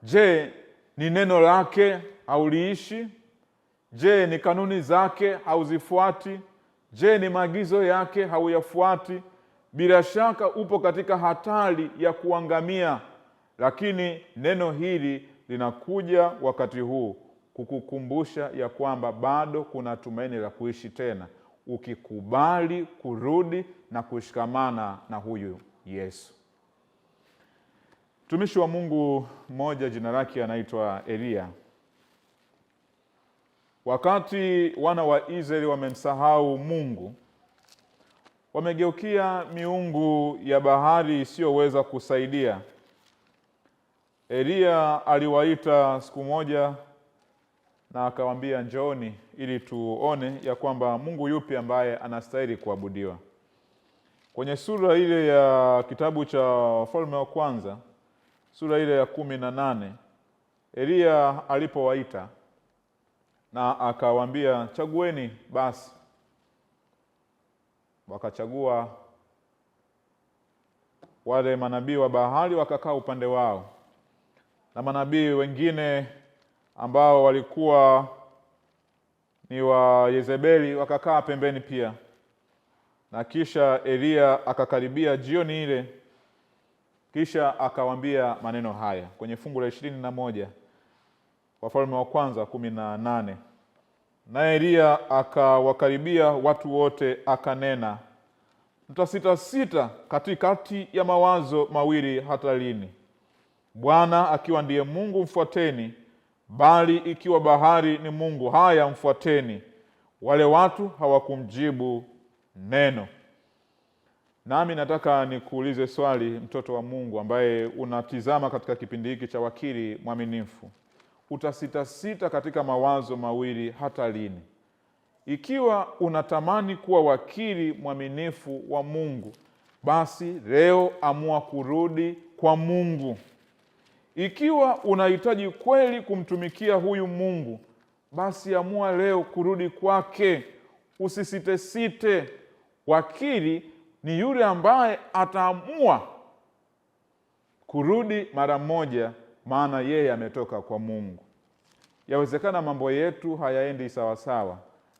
Je, ni neno lake hauliishi? Je, ni kanuni zake hauzifuati? Je, ni maagizo yake hauyafuati? Bila shaka upo katika hatari ya kuangamia. Lakini neno hili linakuja wakati huu kukukumbusha ya kwamba bado kuna tumaini la kuishi tena, ukikubali kurudi na kushikamana na huyu Yesu. Mtumishi wa Mungu mmoja, jina lake anaitwa Elia. Wakati wana wa Israeli wamemsahau Mungu, wamegeukia miungu ya bahari isiyoweza kusaidia, Elia aliwaita siku moja na akawaambia, njooni ili tuone ya kwamba Mungu yupi ambaye anastahili kuabudiwa. Kwenye sura ile ya kitabu cha Wafalme wa Kwanza, sura ile ya 18, Elia alipowaita na akawaambia, chagueni basi. Wakachagua wale manabii wa bahari, wakakaa upande wao, na manabii wengine ambao walikuwa ni wa Yezebeli wakakaa pembeni pia. Na kisha Elia akakaribia jioni ile, kisha akawaambia maneno haya kwenye fungu la 21 Wafalme wa Kwanza 18. Na Elia akawakaribia watu wote akanena, mtasitasita katikati ya mawazo mawili hata lini? Bwana akiwa ndiye Mungu mfuateni, bali ikiwa bahari ni mungu, haya mfuateni. Wale watu hawakumjibu neno. Nami nataka nikuulize swali, mtoto wa Mungu ambaye unatizama katika kipindi hiki cha Wakili Mwaminifu. Utasitasita katika mawazo mawili hata lini? Ikiwa unatamani kuwa wakili mwaminifu wa Mungu, basi leo amua kurudi kwa Mungu. Ikiwa unahitaji kweli kumtumikia huyu Mungu, basi amua leo kurudi kwake. Usisitesite. Wakili ni yule ambaye ataamua kurudi mara moja, maana yeye ametoka kwa Mungu. Yawezekana mambo yetu hayaendi sawasawa,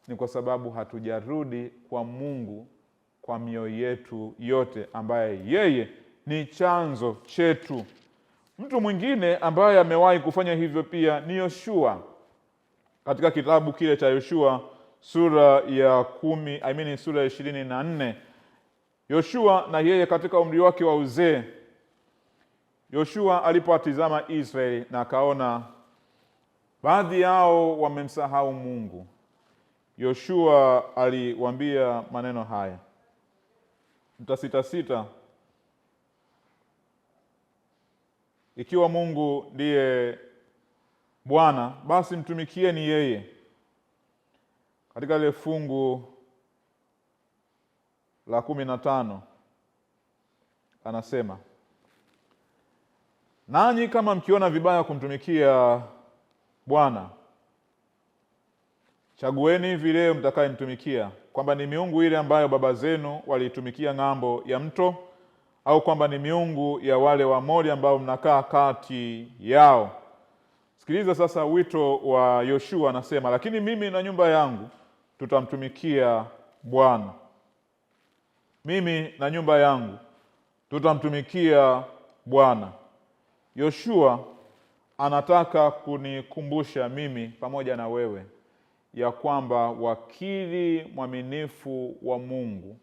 ni kwa sababu hatujarudi kwa Mungu kwa mioyo yetu yote, ambaye yeye ni chanzo chetu. Mtu mwingine ambaye amewahi kufanya hivyo pia ni Yoshua. Katika kitabu kile cha Yoshua sura ya 24, Yoshua na yeye katika umri wake wa uzee, Yoshua alipowatizama Israeli na akaona baadhi yao wamemsahau Mungu, Yoshua aliwaambia maneno haya, mtasitasita. Ikiwa Mungu ndiye Bwana, basi mtumikieni yeye. Katika ile fungu la 15 anasema, nanyi kama mkiona vibaya kumtumikia Bwana, chagueni vile mtakayemtumikia, kwamba ni miungu ile ambayo baba zenu waliitumikia ng'ambo ya mto, au kwamba ni miungu ya wale Waamori ambao mnakaa kati yao. Sikiliza sasa wito wa Yoshua, anasema, lakini mimi na nyumba yangu tutamtumikia Bwana. Mimi na nyumba yangu tutamtumikia Bwana. Yoshua anataka kunikumbusha mimi pamoja na wewe ya kwamba wakili mwaminifu wa Mungu,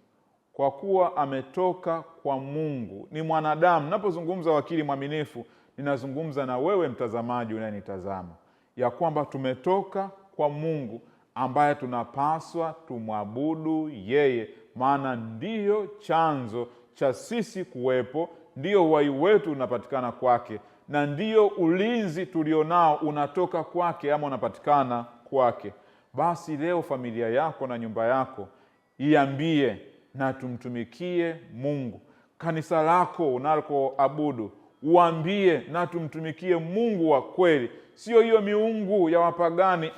kwa kuwa ametoka kwa Mungu, ni mwanadamu. Ninapozungumza wakili mwaminifu, ninazungumza na wewe mtazamaji unayenitazama, ya kwamba tumetoka kwa Mungu ambaye tunapaswa tumwabudu yeye, maana ndiyo chanzo cha sisi kuwepo, ndiyo uhai wetu unapatikana kwake, na ndiyo ulinzi tulionao unatoka kwake ama unapatikana kwake. Basi leo familia yako na nyumba yako iambie na tumtumikie Mungu. Kanisa lako unaloabudu uambie na tumtumikie Mungu wa kweli, sio hiyo miungu ya wapagani.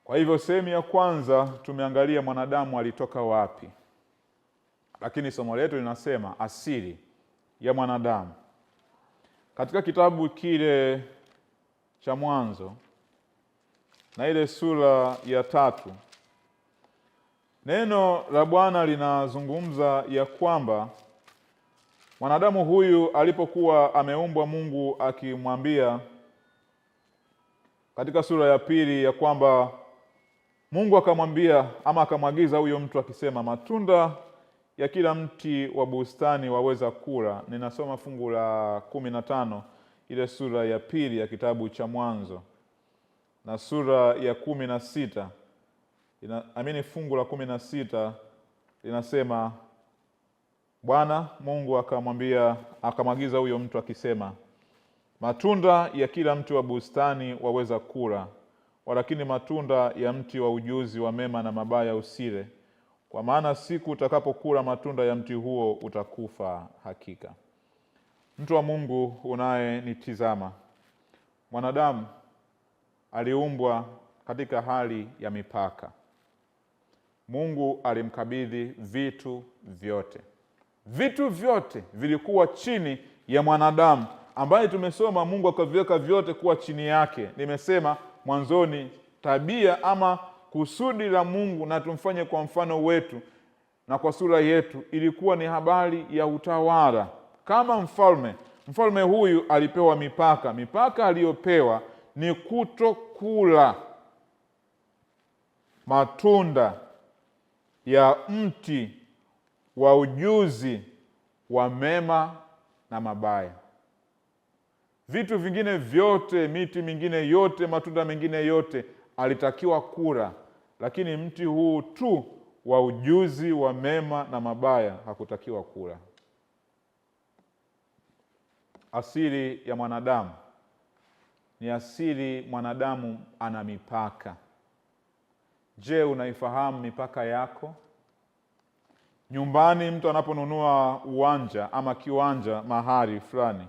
Kwa hivyo sehemu ya kwanza tumeangalia mwanadamu alitoka wapi, lakini somo letu linasema asili ya mwanadamu. Katika kitabu kile cha Mwanzo na ile sura ya 3, neno la Bwana linazungumza ya kwamba mwanadamu huyu alipokuwa ameumbwa, Mungu akimwambia katika sura ya 2 ya kwamba Mungu akamwambia ama akamwagiza huyo mtu akisema, matunda ya kila mti wa bustani waweza kula. Ninasoma fungu la 15 ile sura ya 2 ya kitabu cha Mwanzo, na sura ya 16 fungu la 16 linasema, Bwana Mungu akamwagiza huyo mtu akisema, matunda ya kila mti wa bustani waweza kula, walakini matunda ya mti wa ujuzi wa mema na mabaya usile, kwa maana siku utakapokula matunda ya mti huo utakufa hakika. Mtu wa Mungu unayenitizama, mwanadamu aliumbwa katika hali ya mipaka. Mungu alimkabidhi vitu vyote. Vitu vyote vilikuwa chini ya mwanadamu, ambaye tumesoma Mungu akaviweka vyote kuwa chini yake. Nimesema mwanzoni, tabia ama kusudi la Mungu na tumfanye kwa mfano wetu na kwa sura yetu ilikuwa ni habari ya utawala. Kama mfalme huyu alipewa mipaka. Mipaka aliyopewa ni kutokula matunda ya mti wa ujuzi wa mema na mabaya. Vitu vingine vyote, miti mingine yote, matunda mengine yote alitakiwa kula, lakini mti huu tu wa ujuzi wa mema na mabaya hakutakiwa kula. Asili ya mwanadamu ni asili, mwanadamu ana mipaka. Je, unaifahamu mipaka yako? Nyumbani mtu anaponunua uwanja ama kiwanja mahali fulani,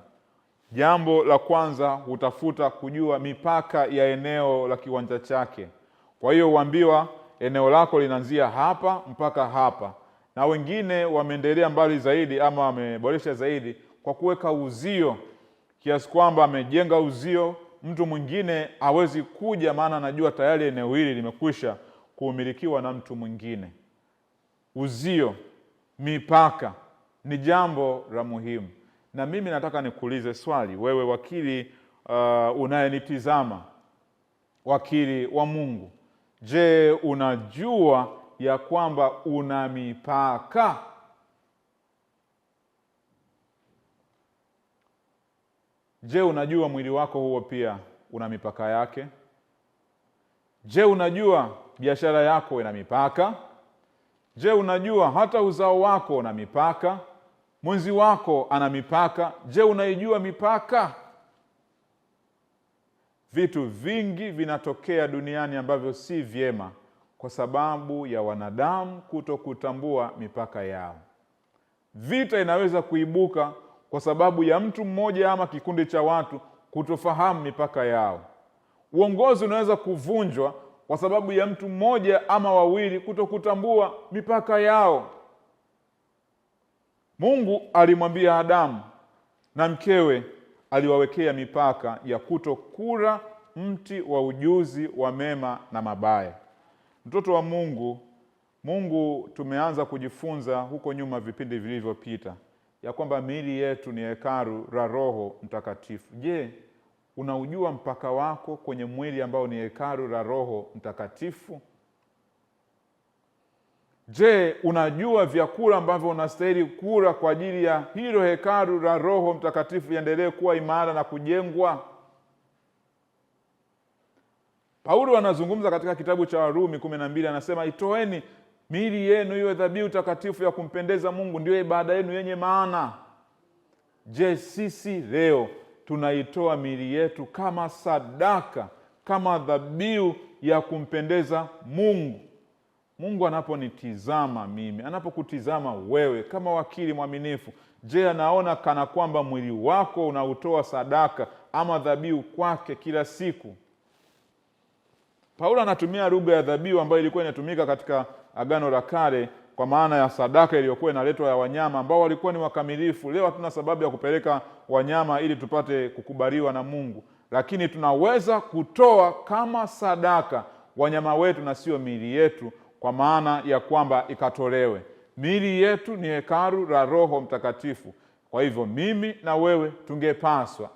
jambo la kwanza hutafuta kujua mipaka ya eneo la kiwanja chake. Kwa hiyo huambiwa eneo lako linaanzia hapa mpaka hapa, na wengine wameendelea mbali zaidi ama wameboresha zaidi kwa kuweka uzio, kiasi kwamba amejenga uzio mtu mwingine hawezi kuja, maana anajua tayari eneo hili limekwisha kumilikiwa na mtu mwingine. Uzio, mipaka ni jambo la muhimu. Na mimi nataka nikuulize swali, wewe wakili unayenitizama, wakili wa Mungu. Je, unajua ya kwamba una mipaka? Je, unajua mwili wako huo pia una mipaka yake? Je, unajua biashara yako ina mipaka? Je, unajua hata uzao wako una mipaka? Mwenzi wako ana mipaka. Je, unaijua mipaka? Vitu vingi vinatokea duniani ambavyo si vyema kwa sababu ya wanadamu kutokutambua mipaka yao. Vita inaweza kuibuka kwa sababu ya mtu mmoja ama kikundi cha watu kutofahamu mipaka yao. Uongozi unaweza kuvunjwa kwa sababu ya mtu mmoja ama wawili kutokutambua mipaka yao. Mungu alimwambia Adamu na mkewe, aliwawekea mipaka ya kutokula mti wa ujuzi wa mema na mabaya. Mtoto wa Mungu tumeanza kujifunza huko nyuma vipindi vilivyopita ya kwamba miili yetu ni hekalu la Roho Mtakatifu. Je, unaujua mpaka wako kwenye mwili ambao ni hekalu la Roho Mtakatifu? Je, unajua vyakula ambavyo unastahili kula kwa ajili ya hilo hekalu la Roho Mtakatifu iendelee kuwa imara na kujengwa? Paulo anazungumza katika kitabu cha Warumi 12, anasema itoeni miili yenu iwe dhabihu takatifu ya kumpendeza Mungu, ndio ibada yenu yenye maana. Je, sisi leo tunaitoa miili yetu kama sadaka, kama dhabihu ya kumpendeza Mungu? Mungu anaponitizama mimi, anapokutizama wewe kama wakili mwaminifu, je, anaona kana kwamba mwili wako unautoa sadaka ama dhabihu kwake kila siku? Paulo anatumia lugha ya dhabihu ambayo ilikuwa inatumika katika Agano la Kale kwa maana ya sadaka iliyokuwa inaletwa ya wanyama ambao walikuwa ni wakamilifu. Leo hatuna sababu ya kupeleka wanyama ili tupate kukubaliwa na Mungu, lakini tunaweza kutoa kama sadaka wanyama wetu na sio miili yetu, kwa maana ya kwamba ikatolewe. Miili yetu ni hekalu la Roho Mtakatifu. Kwa hivyo mimi na wewe tungepaswa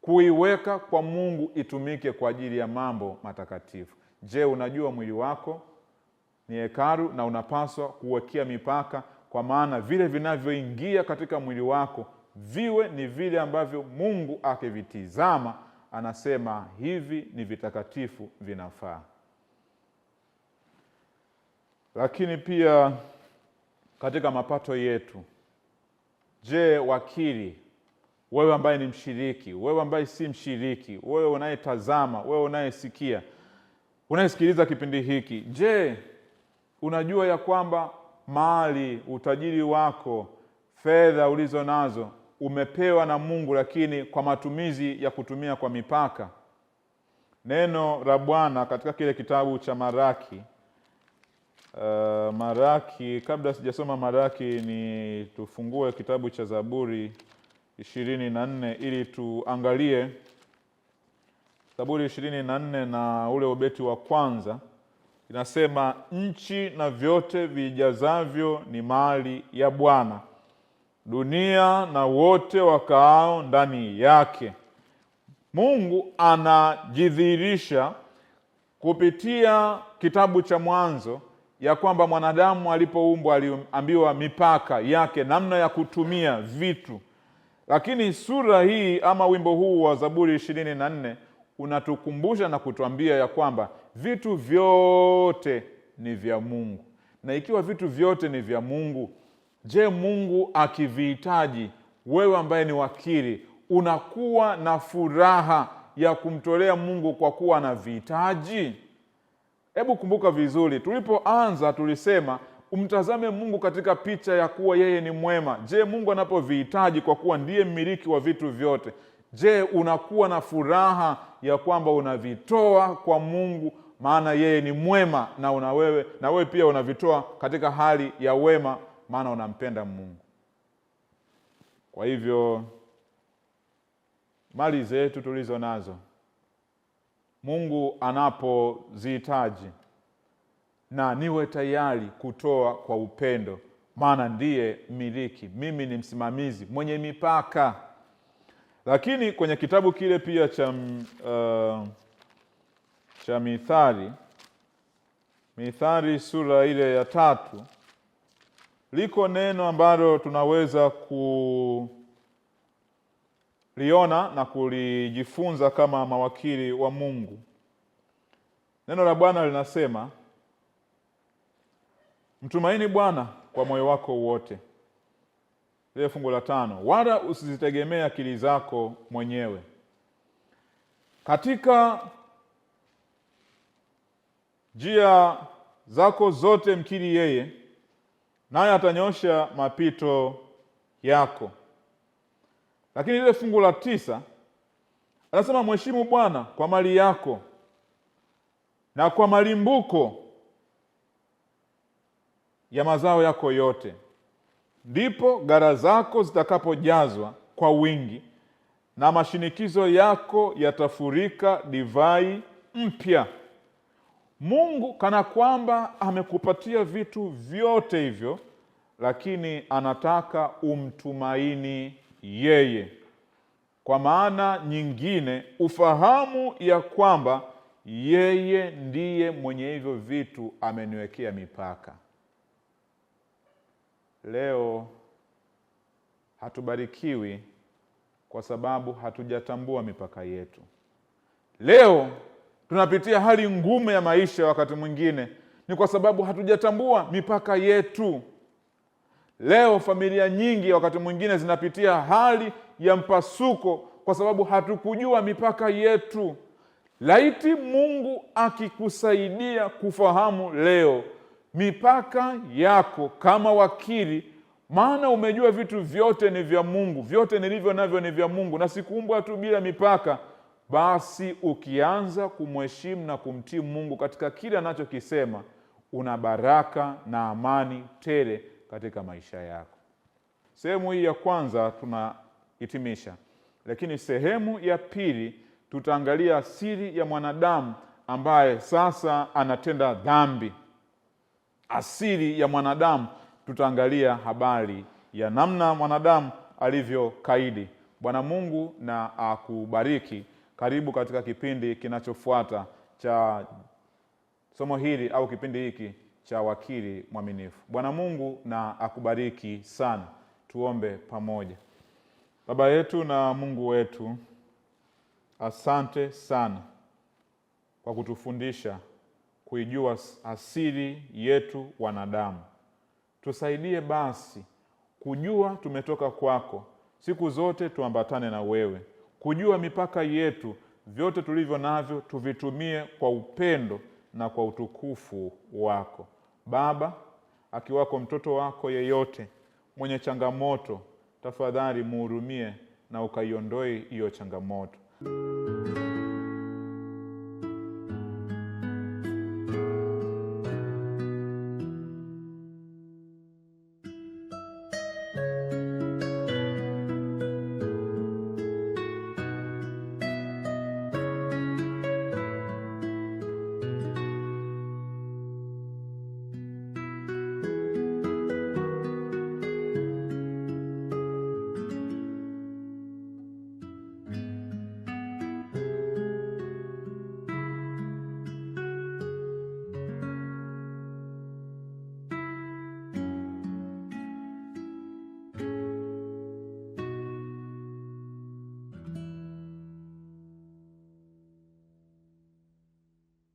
kuiweka kwa Mungu itumike kwa ajili ya mambo matakatifu. Je, unajua mwili wako ni hekalu na unapaswa kuwekea mipaka, kwa maana vile vinavyoingia katika mwili wako viwe ni vile ambavyo Mungu akivitizama anasema hivi ni vitakatifu, vinafaa. Lakini pia katika mapato yetu, je, wakili, wewe ambaye ni mshiriki, wewe ambaye si mshiriki, wewe unayetazama, wewe unayesikia, unayesikiliza kipindi hiki, je, unajua ya kwamba mali, utajiri wako, fedha ulizo nazo umepewa na Mungu, lakini kwa matumizi ya kutumia kwa mipaka? Neno la Bwana katika kile kitabu cha Maraki, kabla sijasoma Maraki, ni tufungue kitabu cha Zaburi 24 ili tuangalie Zaburi 24 na ule ubeti wa kwanza. Inasema, nchi na vyote vijazavyo ni mali ya Bwana, dunia na wote wakaao ndani yake. Mungu anajidhihirisha kupitia kitabu cha Mwanzo ya kwamba mwanadamu alipoumbwa aliambiwa mipaka yake, namna ya kutumia vitu. Lakini sura hii ama wimbo huu wa Zaburi 24 unatukumbusha na kutuambia ya kwamba vitu vyote ni vya Mungu. Na ikiwa vitu vyote ni vya Mungu, je, Mungu akivihitaji, wewe ambaye ni wakili, unakuwa na furaha ya kumtolea Mungu kwa kuwa anavihitaji? Hebu kumbuka vizuri, tulipoanza tulisema umtazame Mungu katika picha ya kuwa yeye ni mwema. Je, Mungu anapovihitaji kwa kuwa ndiye mmiliki wa vitu vyote, je, unakuwa na furaha ya kwamba unavitoa kwa Mungu maana yeye ni mwema, na wewe pia unavitoa katika hali ya wema maana unampenda Mungu? Kwa hivyo mali zetu tulizo nazo, Mungu anapozihitaji, na niwe tayari kutoa kwa upendo, maana ndiye miliki. Mimi ni msimamizi mwenye mipaka. Lakini kwenye kitabu kile pia cha Mithali sura ile ya 3 liko neno ambalo tunaweza kuliona na kulijifunza kama mawakili wa Mungu. Neno la Bwana linasema, mtumaini Bwana kwa moyo wako wote. Ile fungu la 5, wala usizitegemee akili zako mwenyewe. Katika njia zako zote mkiri yeye, naye atanyosha mapito yako. Lakini ile fungu la 9 anasema, mheshimu Bwana kwa mali yako na kwa malimbuko ya mazao yako yote, ndipo gara zako zitakapojazwa kwa wingi na mashinikizo yako yatafurika divai mpya. Mungu kana kwamba amekupatia vitu vyote hivyo, lakini anataka umtumaini yeye. Kwa maana nyingine, ufahamu ya kwamba yeye ndiye mwenye hivyo vitu ameniwekea mipaka. Leo hatubarikiwi kwa sababu hatujatambua mipaka yetu. Leo tunapitia hali ngumu ya maisha, wakati mwingine ni kwa sababu hatujatambua mipaka yetu. Leo familia nyingi wakati mwingine zinapitia hali ya mpasuko kwa sababu hatukujua mipaka yetu. Laiti Mungu akikusaidia kufahamu leo mipaka yako kama wakili, maana umejua vitu vyote ni vya Mungu, vyote nilivyo navyo ni vya Mungu na sikuumbwa tu bila mipaka. Basi ukianza kumheshimu na kumtii Mungu katika kile anachokisema, una baraka na amani tele katika maisha yako. Sehemu hii ya kwanza tunahitimisha, lakini sehemu ya pili tutaangalia asili ya mwanadamu ambaye sasa anatenda dhambi. Asili ya mwanadamu, tutaangalia habari ya namna mwanadamu alivyokaidi. Bwana Mungu na akubariki. Karibu katika kipindi kinachofuata cha somo hili au kipindi hiki cha Wakili Mwaminifu. Bwana Mungu na akubariki sana. Tuombe pamoja. Baba yetu na Mungu wetu, asante sana kwa kutufundisha kuijua asili yetu wanadamu. Tusaidie basi kujua tumetoka kwako, siku zote tuambatane na wewe. Kujua mipaka yetu, vyote tulivyo navyo tuvitumie kwa upendo na kwa utukufu wako. Baba, akiwako mtoto wako yeyote mwenye changamoto, tafadhali muhurumie na ukaiondoe hiyo changamoto.